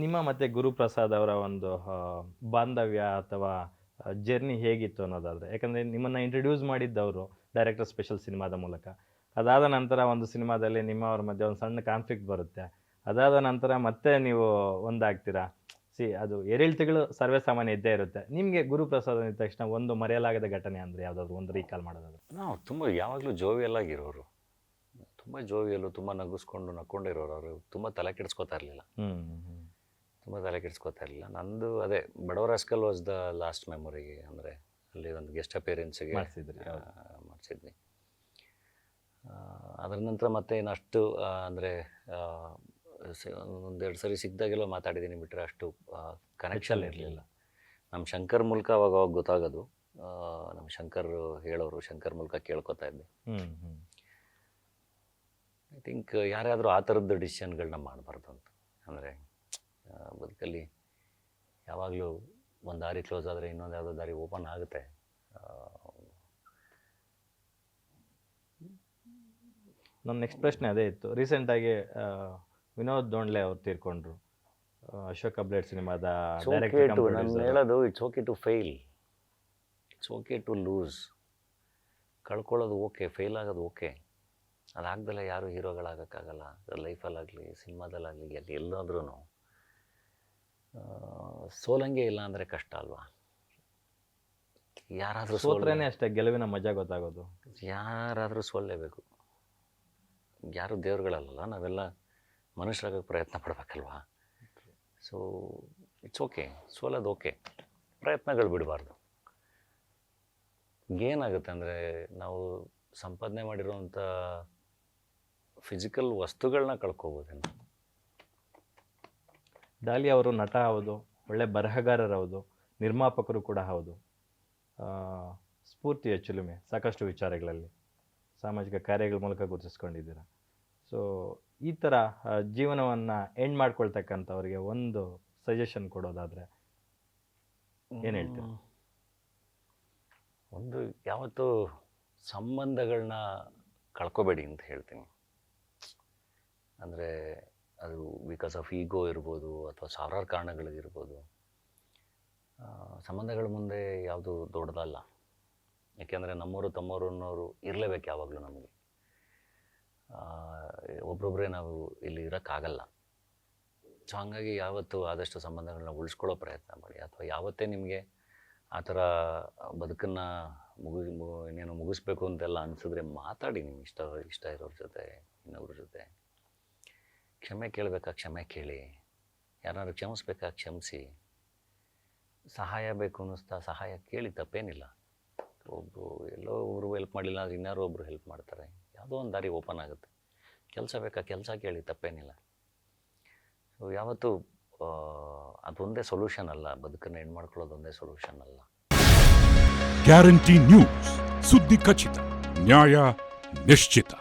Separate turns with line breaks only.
ನಿಮ್ಮ ಮತ್ತು ಗುರುಪ್ರಸಾದ್ ಅವರ ಒಂದು ಬಾಂಧವ್ಯ ಅಥವಾ ಜರ್ನಿ ಹೇಗಿತ್ತು ಅನ್ನೋದಾದರೆ, ಯಾಕಂದರೆ ನಿಮ್ಮನ್ನು ಇಂಟ್ರಡ್ಯೂಸ್ ಮಾಡಿದ್ದವರು ಡೈರೆಕ್ಟರ್ ಸ್ಪೆಷಲ್ ಸಿನಿಮಾದ ಮೂಲಕ. ಅದಾದ ನಂತರ ಒಂದು ಸಿನಿಮಾದಲ್ಲಿ ನಿಮ್ಮವ್ರ ಮಧ್ಯೆ ಒಂದು ಸಣ್ಣ ಕಾನ್ಫ್ಲಿಕ್ಟ್ ಬರುತ್ತೆ. ಅದಾದ ನಂತರ ಮತ್ತೆ ನೀವು ಒಂದಾಗ್ತೀರಾ. ಅದು ಏರಿಳಿತಗಳು ಸರ್ವೇ ಸಾಮಾನ್ಯ ಇದ್ದೇ ಇರುತ್ತೆ. ನಿಮಗೆ ಗುರುಪ್ರಸಾದ್ ಅಂದ ತಕ್ಷಣ ಒಂದು ಮರೆಯಲಾಗದ ಘಟನೆ ಅಂದರೆ ಯಾವುದಾದ್ರು ಒಂದು ರೀಕಾಲ್ ಮಾಡೋದಾದ್ರೆ?
ನಾವು ತುಂಬ ಯಾವಾಗಲೂ ಜೋವಿಯಲ್ ಆಗಿರೋರು, ತುಂಬ ಜೋವಿಯಲ್ಲು, ತುಂಬ ನಕ್ಕೊಂಡಿರೋರು. ಅವರು ತುಂಬ ತಲೆ ಕೆಡಿಸ್ಕೋತಾ ಇರಲಿಲ್ಲ, ತುಂಬ ತಲೆ ಕೆಡಿಸ್ಕೋತಾ ಇರಲಿಲ್ಲ. ನಂದು ಅದೇ ಬಡವರ rascal was the last memory. ಅಂದರೆ ಅಲ್ಲಿ ಒಂದು ಗೆಸ್ಟ್ ಅಪಿಯರೆನ್ಸ್ಗೆ ಮಾಡಿಸಿದ್ವಿ. ಅದರ ನಂತರ ಮತ್ತೆ ಇನ್ನಷ್ಟು ಅಂದರೆ ಒಂದೆರಡು ಸರಿ ಸಿಕ್ಕಿದಾಗೆಲ್ಲ ಮಾತಾಡಿದ್ದೀನಿ, ಬಿಟ್ಟರೆ ಅಷ್ಟು ಕನೆಕ್ಷನ್ ಇರಲಿಲ್ಲ. ನಮ್ಮ ಶಂಕರ್ ಮೂಲಕ ಅವಾಗ ಗೊತ್ತಾಗೋದು. ನಮ್ಮ ಶಂಕರ್ ಹೇಳೋರು, ಶಂಕರ್ ಮೂಲಕ ಕೇಳ್ಕೊತಾ ಇದ್ದೆ. ಐ ಥಿಂಕ್ ಯಾರ್ಯಾದರೂ ಆ ಥರದ್ದು ಡಿಸಿಷನ್ಗಳನ್ನ ಮಾಡಬಾರ್ದು ಅಂತ. ಅಂದರೆ ಬದುಕಲ್ಲಿ ಯಾವಾಗಲೂ ಒಂದು ದಾರಿ ಕ್ಲೋಸ್ ಆದರೆ ಇನ್ನೊಂದು ಯಾವುದೋ ದಾರಿ ಓಪನ್ ಆಗುತ್ತೆ.
ನನ್ನ ನೆಕ್ಸ್ಟ್ ಪ್ರಶ್ನೆ ಅದೇ ಇತ್ತು. ರೀಸೆಂಟಾಗಿ ವಿನೋದ್ ದೋಂಡ್ಲೆ ಅವ್ರು ತೀರ್ಕೊಂಡ್ರು. ಅಶೋಕ ಬ್ಲೇಡ್ ಸಿನಿಮಾದ
ನಾನು ಹೇಳೋದು, it's okay to fail, it's okay to lose. ಕಳ್ಕೊಳ್ಳೋದು ಓಕೆ, ಫೇಲ್ ಆಗೋದು ಓಕೆ. ಅದಾಗ್ದಲ್ಲ ಯಾರು ಹೀರೋಗಳಾಗೋಕ್ಕಾಗಲ್ಲ. ಲೈಫಲ್ಲಾಗಲಿ, ಸಿನಿಮಾದಲ್ಲಾಗಲಿ, ಎಲ್ಲಾದ್ರೂ ಸೋಲಂಗೆ ಇಲ್ಲ ಅಂದರೆ ಕಷ್ಟ ಅಲ್ವಾ? ಯಾರಾದರೂ
ಸೋತ್ರೇನೆ ಅಷ್ಟೇ ಗೆಲುವಿನ ಮಜಾ ಗೊತ್ತಾಗೋದು.
ಯಾರಾದರೂ ಸೋಲ್ಲೇಬೇಕು. ಯಾರು ದೇವ್ರುಗಳಲ್ಲ, ನಾವೆಲ್ಲ ಮನುಷ್ಯರಾಗೋಕ್ಕೆ ಪ್ರಯತ್ನ ಪಡಬೇಕಲ್ವಾ? ಸೊ ಇಟ್ಸ್ ಓಕೆ, ಸೋಲೋದು ಓಕೆ, ಪ್ರಯತ್ನಗಳು ಬಿಡಬಾರ್ದು. ಏನಾಗುತ್ತೆ ಅಂದರೆ, ನಾವು ಸಂಪಾದನೆ ಮಾಡಿರೋವಂಥ ಫಿಸಿಕಲ್ ವಸ್ತುಗಳನ್ನ ಕಳ್ಕೊಬೋದೇನು.
ಡಾಲಿ ಅವರು ನಟ ಹೌದು, ಒಳ್ಳೆ ಬರಹಗಾರರು ಹೌದು, ನಿರ್ಮಾಪಕರು ಕೂಡ ಹೌದು. ಸ್ಫೂರ್ತಿಯ ಚಿಲುಮೆ ಸಾಕಷ್ಟು ವಿಚಾರಗಳಲ್ಲಿ, ಸಾಮಾಜಿಕ ಕಾರ್ಯಗಳ ಮೂಲಕ ಗುರುತಿಸ್ಕೊಂಡಿದ್ದೀರ. ಸೊ ಈ ಥರ ಜೀವನವನ್ನು ಎಂಡ್ ಮಾಡ್ಕೊಳ್ತಕ್ಕಂಥವ್ರಿಗೆ ಒಂದು ಸಜೆಷನ್ ಕೊಡೋದಾದರೆ ಏನು ಹೇಳ್ತೀರಾ?
ಒಂದು, ಯಾವತ್ತೂ ಸಂಬಂಧಗಳನ್ನ ಕಳ್ಕೊಬೇಡಿ ಅಂತ ಹೇಳ್ತೀನಿ. ಅಂದರೆ ಅದು ಬಿಕಾಸ್ ಆಫ್ ಈಗೋ ಇರ್ಬೋದು, ಅಥವಾ ಸಾವಿರಾರು ಕಾರಣಗಳಿಗಿರ್ಬೋದು. ಸಂಬಂಧಗಳ ಮುಂದೆ ಯಾವುದು ದೊಡ್ಡದಲ್ಲ. ಯಾಕೆಂದರೆ ನಮ್ಮವರು ತಮ್ಮವರು ಅನ್ನೋರು ಇರಲೇಬೇಕು ಯಾವಾಗಲೂ ನಮಗೆ. ಒಬ್ರೊಬ್ಬರೇ ನಾವು ಇಲ್ಲಿ ಇರೋಕ್ಕಾಗಲ್ಲ. ಸೊ ಹಾಗಾಗಿ ಯಾವತ್ತೂ ಆದಷ್ಟು ಸಂಬಂಧಗಳನ್ನ ಉಳಿಸ್ಕೊಳ್ಳೋ ಪ್ರಯತ್ನ ಮಾಡಿ. ಅಥವಾ ಯಾವತ್ತೇ ನಿಮಗೆ ಆ ಥರ ಬದುಕನ್ನು ಇನ್ನೇನು ಮುಗಿಸ್ಬೇಕು ಅಂತೆಲ್ಲ ಅನಿಸಿದ್ರೆ ಮಾತಾಡಿ. ನಿಮ್ಗೆ ಇಷ್ಟ ಇರೋರ ಜೊತೆ, ಇನ್ನೊಬ್ರ ಜೊತೆ. ಕ್ಷಮೆ ಕೇಳಬೇಕಾ ಕ್ಷಮೆ ಕೇಳಿ, ಯಾರಾದ್ರು ಕ್ಷಮಿಸ್ಬೇಕಾ ಕ್ಷಮಿಸಿ. ಸಹಾಯ ಬೇಕು ಅನ್ನಿಸ್ತಾ ಸಹಾಯ ಕೇಳಿ, ತಪ್ಪೇನಿಲ್ಲ. ಒಬ್ಬರು ಎಲ್ಲೋ ಒಬ್ಬರು ಹೆಲ್ಪ್ ಮಾಡಲಿಲ್ಲ ಅಂದರೆ ಇನ್ನಾರು ಒಬ್ಬರು ಹೆಲ್ಪ್ ಮಾಡ್ತಾರೆ. ಯಾವುದೋ ಒಂದು ದಾರಿ ಓಪನ್ ಆಗುತ್ತೆ. ಕೆಲಸ ಬೇಕಾ ಕೆಲಸ ಕೇಳಿ, ತಪ್ಪೇನಿಲ್ಲ. ಸೊ ಯಾವತ್ತೂ ಅದೊಂದೇ ಸೊಲ್ಯೂಷನ್ ಅಲ್ಲ, ಬದುಕನ್ನು ಎಂಡ್ ಮಾಡ್ಕೊಳ್ಳೋದು ಒಂದೇ ಸೊಲ್ಯೂಷನ್ ಅಲ್ಲ.
ಗ್ಯಾರಂಟಿ ನ್ಯೂಸ್, ಸುದ್ದಿ ಖಚಿತ, ನ್ಯಾಯ ನಿಶ್ಚಿತ.